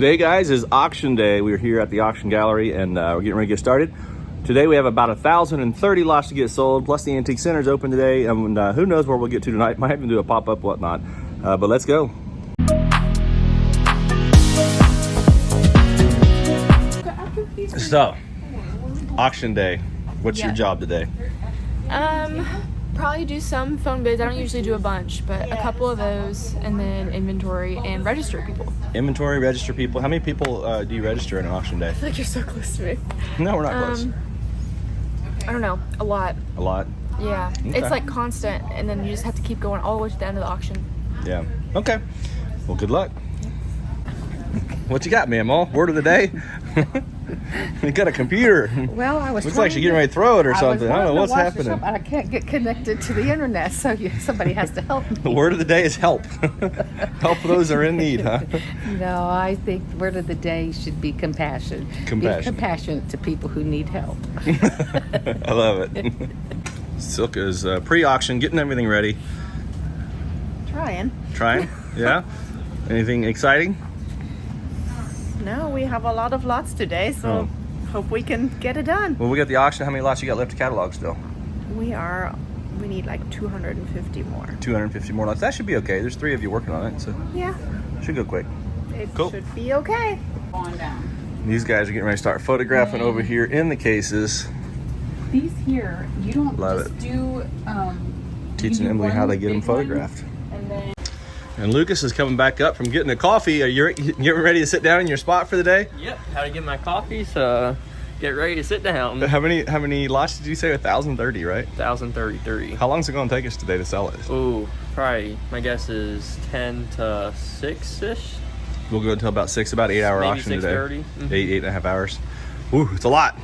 Today, guys, is auction day. We're here at the auction gallery and we're getting ready to get started. Today we have about 1,030 lots to get sold, plus the antique center's open today, and who knows where we'll get to tonight. Might even do a pop-up, whatnot. But let's go. So, auction day. What's your job today? Probably do some phone bids. I don't usually do a bunch, but a couple of those, and then inventory and register people. Inventory, register people. How many people do you register in an auction day? I feel like you're so close to me. No, we're not close. I don't know, a lot. A lot? Yeah, Okay. It's like constant, and then you just have to keep going all the way to the end of the auction. Yeah. Okay. Well, good luck. What you got, Mamaw? Word of the day? You got a computer. Well, I was. Looks like she's getting ready to throw it or something. I don't know what's happening. I can't get connected to the internet, so somebody has to help me. The word of the day is help. Help those that are in need, huh? No, I think the word of the day should be compassion. Compassion. Be compassionate to people who need help. I love it. Silk is pre-auction, getting everything ready. Trying. Yeah? Anything exciting? No, we have a lot of lots today, so hope we can get it done. Well, we got the auction. How many lots you got left to catalog still? We need like 250 more. 250 more lots. That should be okay. There's 3 of you working on it, so Yeah, should go quick. it Cool. should be okay. These guys are getting ready to start photographing over here in the cases. These here, you don't Love just it. do Teaching you do Emily how one they get them big one, photographed. and then And Lucas is coming back up from getting a coffee. Are you getting ready to sit down in your spot for the day? Yep, how to get my coffee, so get ready to sit down. How many lots did you say? 1,030, right? 1,033. How long is it going to take us today to sell it? Ooh, probably, my guess is 10 to 6-ish. We'll go until about 6, about 8 hour Maybe auction today. 6:30. Mhm. 8.5 hours. Ooh, it's a lot.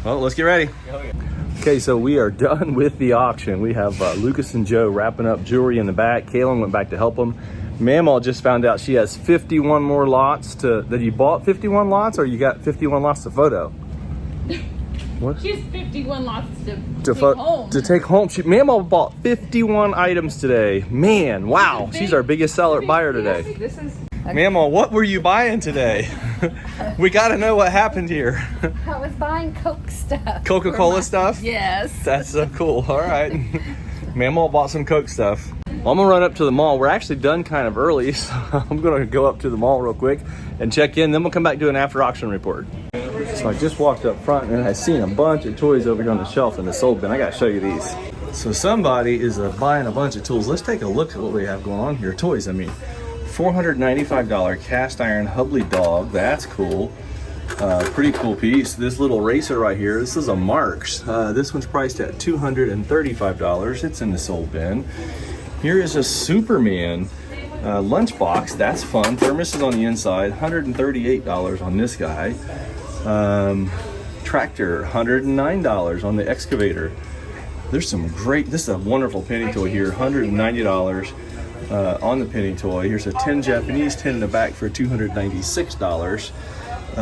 Well, let's get ready. Oh, yeah. Okay, so we are done with the auction. We have Lucas and Joe wrapping up jewelry in the back. Kaylin went back to help them. Mamaw just found out she has 51 more lots that you bought 51 lots, or you got 51 lots to photo? What? she has 51 lots to take To home. take home. Mamaw bought 51 items today. Man, wow. She's our biggest buyer today. This is. Mamaw, what were you buying today? We got to know what happened here. I was buying Coke stuff. Coca-Cola stuff? Yes. That's so cool. All right. Mamaw bought some Coke stuff. Well, I'm gonna run up to the mall. We're actually done kind of early, so I'm gonna go up to the mall real quick and check in. Then we'll come back and do an after auction report. So I just walked up front and I seen a bunch of toys over here on the shelf in the sold bin. I gotta show you these. So somebody is buying a bunch of tools. Let's take a look at what we have going on here. Toys, I mean. $495 cast iron Hubley dog. That's cool. Pretty cool piece. This little racer right here, this is a Marks. This one's priced at $235. It's in the sold bin. Here is a Superman lunchbox. That's fun. Thermos is on the inside. $138 on this guy. Tractor, $109 on the excavator. There's some great, this is a wonderful penny toy here. $190 on the penny toy. Here's a 10 Japanese 10 in the back for $296.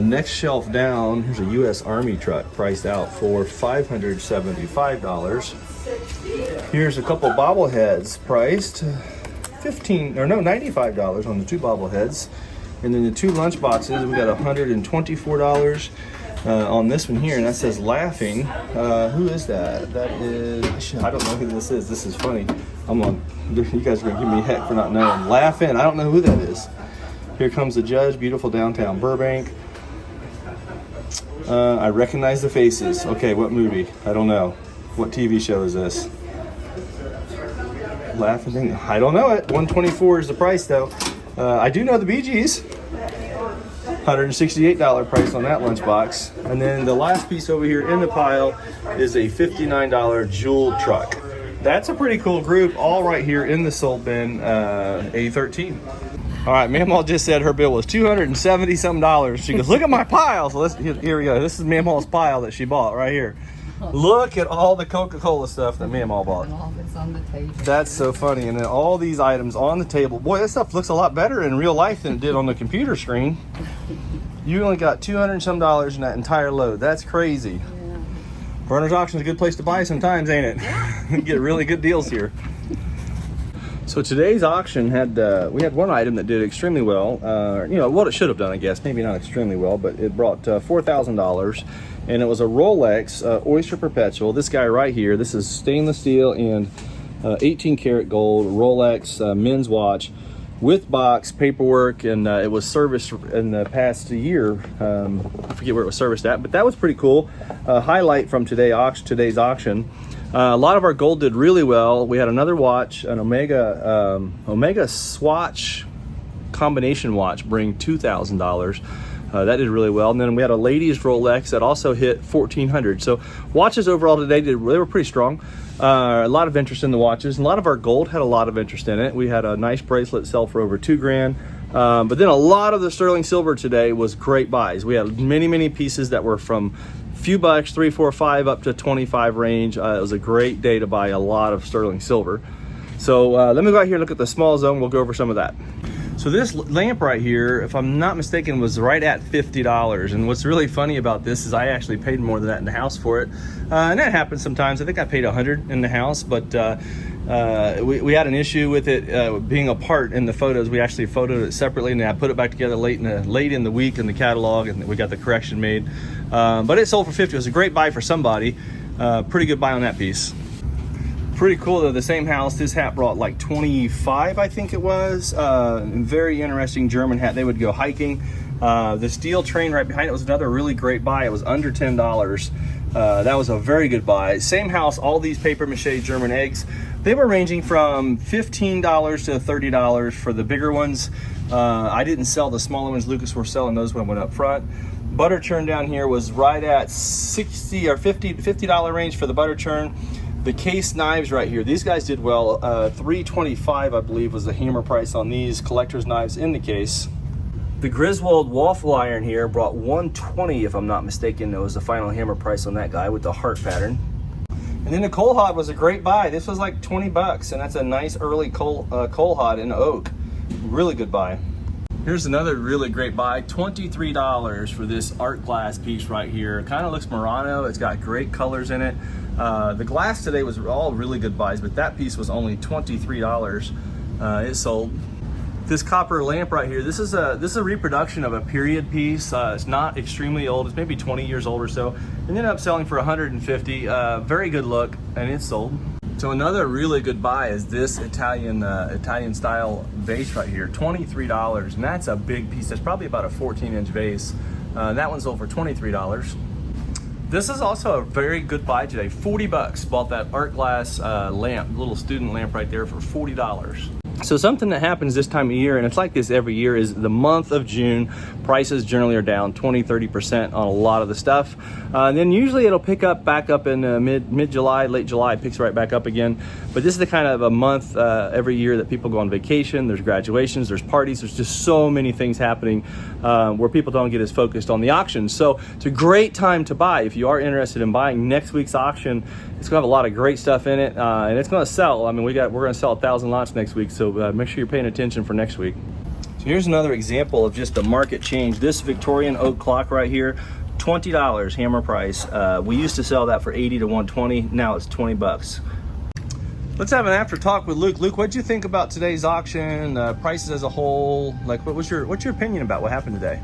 Next shelf down, here's a U.S. Army truck priced out for $575. Here's a couple bobbleheads priced $95 on the 2 bobbleheads. And then the 2 lunch boxes, we got $124 on this one here, and that says Laughing. Who is that? That is, I don't know who this is. This is funny. You guys are gonna give me heck for not knowing. Laughing, I don't know who that is. Here comes the judge, beautiful downtown Burbank. I recognize the faces. Okay, what movie? I don't know. What TV show is this? Laughing, I don't know it. $124 is the price though. I do know the Bee Gees. $168 price on that lunchbox. And then the last piece over here in the pile is a $59 jewel truck. That's a pretty cool group, all right here in the sold bin, A13. All right, Mamaw just said her bill was $270 something. She goes, look at my pile. So here we go. This is Mamaw's pile that she bought right here. Look at all the Coca-Cola stuff that Mamaw bought. And all that's on the table. That's so funny. And then all these items on the table. Boy, that stuff looks a lot better in real life than it did on the computer screen. You only got $200 and some in that entire load. That's crazy. Yeah. Berners Auction is a good place to buy sometimes, ain't it? Yeah. Get really good deals here. So today's auction had we had one item that did extremely well. You know what it should have done, I guess. Maybe not extremely well, but it brought $4,000, and it was a Rolex Oyster Perpetual. This guy right here. This is stainless steel and 18 karat gold Rolex men's watch with box, paperwork, and it was serviced in the past year. I forget where it was serviced at, but that was pretty cool. Highlight from today's auction. A lot of our gold did really well. We had another watch, an Omega Swatch combination watch, bring $2,000. That did really well. And then we had a ladies Rolex that also hit $1,400. So watches overall today they were pretty strong. A lot of interest in the watches. And a lot of our gold had a lot of interest in it. We had a nice bracelet sell for over $2,000. But then a lot of the sterling silver today was great buys. We had many pieces that were from few bucks, 3, 4, 5 up to 25 range. It was a great day to buy a lot of sterling silver. So let me go out here and look at the small zone. We'll go over some of that. So this lamp right here, if I'm not mistaken, was right at $50. And what's really funny about this is I actually paid more than that in the house for it. And that happens sometimes. I think I paid $100 in the house, but we had an issue with it being apart in the photos. We actually photoed it separately, and I put it back together late in the week in the catalog, and we got the correction made. But it sold for $50. It was a great buy for somebody. Pretty good buy on that piece. Pretty cool though. The same house, this hat brought like 25, I think it was. Very interesting German hat. They would go hiking. The steel train right behind it was another really great buy. It was under $10. That was a very good buy. Same house, all these paper mache German eggs. They were ranging from $15 to $30 for the bigger ones. I didn't sell the smaller ones. Lucas were selling those when I went up front. Butter churn down here was right at $60 or $50 range for the butter churn. The case knives right here, these guys did well. $325, I believe, was the hammer price on these collector's knives in the case. The Griswold waffle iron here brought $120, if I'm not mistaken. It was the final hammer price on that guy with the heart pattern. And then the coal hod was a great buy. This was like 20 bucks, and that's a nice early coal hod in oak. Really good buy. Here's another really great buy, $23 for this art glass piece right here. It kind of looks Murano. It's got great colors in it. The glass today was all really good buys, but that piece was only $23. It sold. This copper lamp right here, this is a reproduction of a period piece. It's not extremely old. It's maybe 20 years old or so. It ended up selling for $150. Very good look, and it sold. So another really good buy is this Italian style vase right here, $23, and that's a big piece. That's probably about a 14-inch vase. That one sold for $23. This is also a very good buy today. 40 bucks. Bought that art glass lamp, little student lamp right there for $40. So something that happens this time of year, and it's like this every year, is the month of June, prices generally are down 20-30% on a lot of the stuff. And then usually it'll pick up back up in mid-July, late July, it picks right back up again. But this is the kind of a month every year that people go on vacation, there's graduations, there's parties, there's just so many things happening where people don't get as focused on the auction. So it's a great time to buy. If you are interested in buying next week's auction, it's gonna have a lot of great stuff in it, and it's gonna sell. I mean, we're gonna sell 1,000 lots next week, so make sure you're paying attention for next week. So here's another example of just a market change. This Victorian oak clock right here, $20 hammer price. We used to sell that for $80 to $120. Now it's 20 bucks. Let's have an after talk with Luke. Luke, what'd you think about today's auction? Prices as a whole? Like, what's your opinion about what happened today?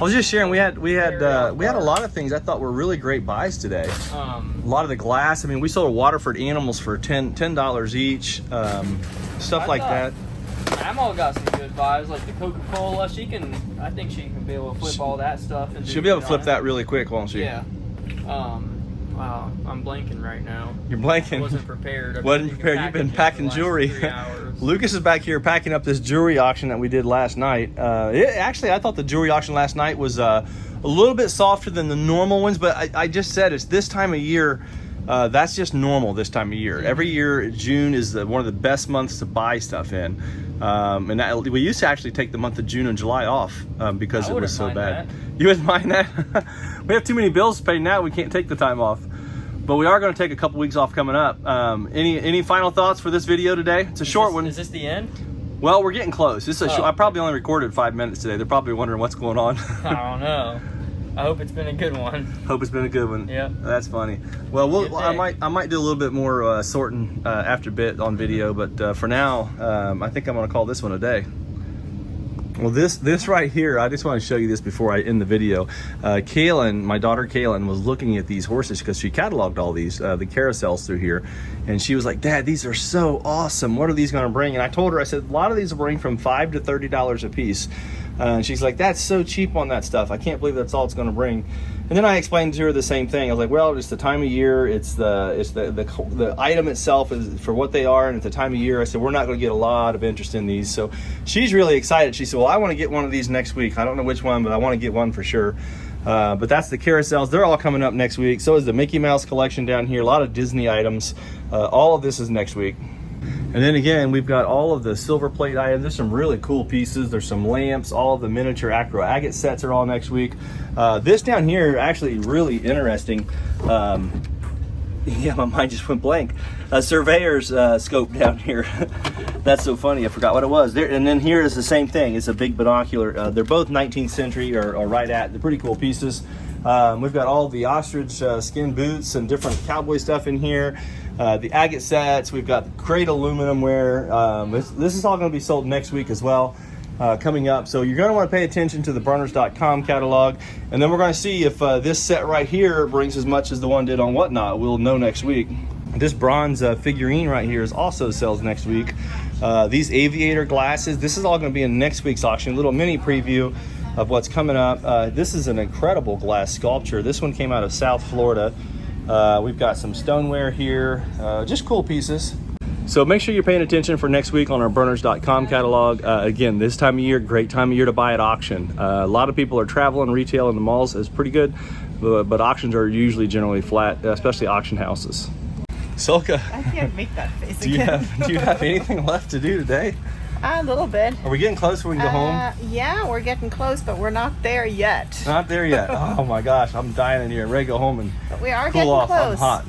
I was just sharing. We had a lot of things I thought were really great buys today. A lot of the glass. I mean, we sold Waterford animals for $10 each. Stuff like that. Emma got some good buys, like the Coca-Cola. I think she can be able to flip all that stuff. And She'll be able to flip that really quick, won't she? Yeah. Wow, I'm blanking right now. You're blanking. I wasn't prepared. Wasn't prepared. You've been packing jewelry. Lucas is back here packing up this jewelry auction that we did last night. Actually, I thought the jewelry auction last night was a little bit softer than the normal ones, but I just said it's this time of year. That's just normal this time of year. Every year, June is one of the best months to buy stuff in. And we used to actually take the month of June and July off because it was so bad. You wouldn't mind that? We have too many bills to pay now. We can't take the time off. But we are going to take a couple weeks off coming up. Any final thoughts for this video today? It's a short one. Is this the end? Well, we're getting close. This is I probably only recorded 5 minutes today. They're probably wondering what's going on. I don't know. I hope it's been a good one. Hope it's been a good one. Yep. That's funny. Well, Good I day. might do a little bit more sorting after a bit on video, but for now, I think I'm gonna call this one a day. Well, this right here, I just want to show you this before I end the video. Kaylin, my daughter Kaylin, was looking at these horses because she cataloged all these, the carousels through here. And she was like, Dad, these are so awesome. What are these going to bring? And I told her, I said, a lot of these will bring from $5 to $30 a piece. And she's like, that's so cheap on that stuff. I can't believe that's all it's going to bring. And then I explained to her the same thing. I was like, well, it's the time of year. It's the item itself is for what they are, and at the time of year. I said, we're not going to get a lot of interest in these. So she's really excited. She said, well, I want to get one of these next week. I don't know which one, but I want to get one for sure. But that's the carousels. They're all coming up next week. So is the Mickey Mouse collection down here. A lot of Disney items. All of this is next week. And then again, we've got all of the silver plate items. There's some really cool pieces. There's some lamps. All of the miniature acro agate sets are all next week. This down here, actually really interesting. Yeah, my mind just went blank. A surveyor's scope down here. That's so funny. I forgot what it was. There, and then here is the same thing. It's a big binocular. They're both 19th century or right at. They're pretty cool pieces. We've got all the ostrich skin boots and different cowboy stuff in here. The agate sets. We've got great aluminum ware. This is all going to be sold next week as well. Coming up. So you're going to want to pay attention to the Berners.com catalog, and then we're going to see if this set right here brings as much as the one did on Whatnot. We'll know next week. This bronze figurine right here is also sells next week. These aviator glasses, this is all going to be in next week's auction. A little mini preview of what's coming up. This is an incredible glass sculpture. This one came out of South Florida. We've got some stoneware here, just cool pieces. So make sure you're paying attention for next week on our Berners.com catalog. Again, this time of year, great time of year to buy at auction. A lot of people are traveling. Retail in the malls is pretty good, but auctions are usually generally flat, especially auction houses. Solka, I can't make that face do you have anything left to do today? A little bit. Are we getting close where we can go home? Yeah, we're getting close, but we're not there yet. Not there yet. Oh my gosh, I'm dying in here. Ready to go home and But we are cool getting off. close. I'm hot.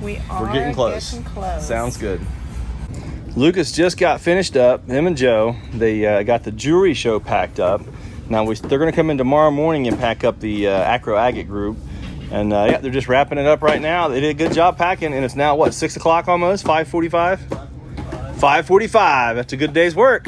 We are We're getting close. close. Sounds good. Lucas just got finished up. Him and Joe, they got the jewelry show packed up. Now they're going to come in tomorrow morning and pack up the acro agate group. And yeah, they're just wrapping it up right now. They did a good job packing, and it's now what, 6 o'clock almost? 5:45. 5:45. That's a good day's work.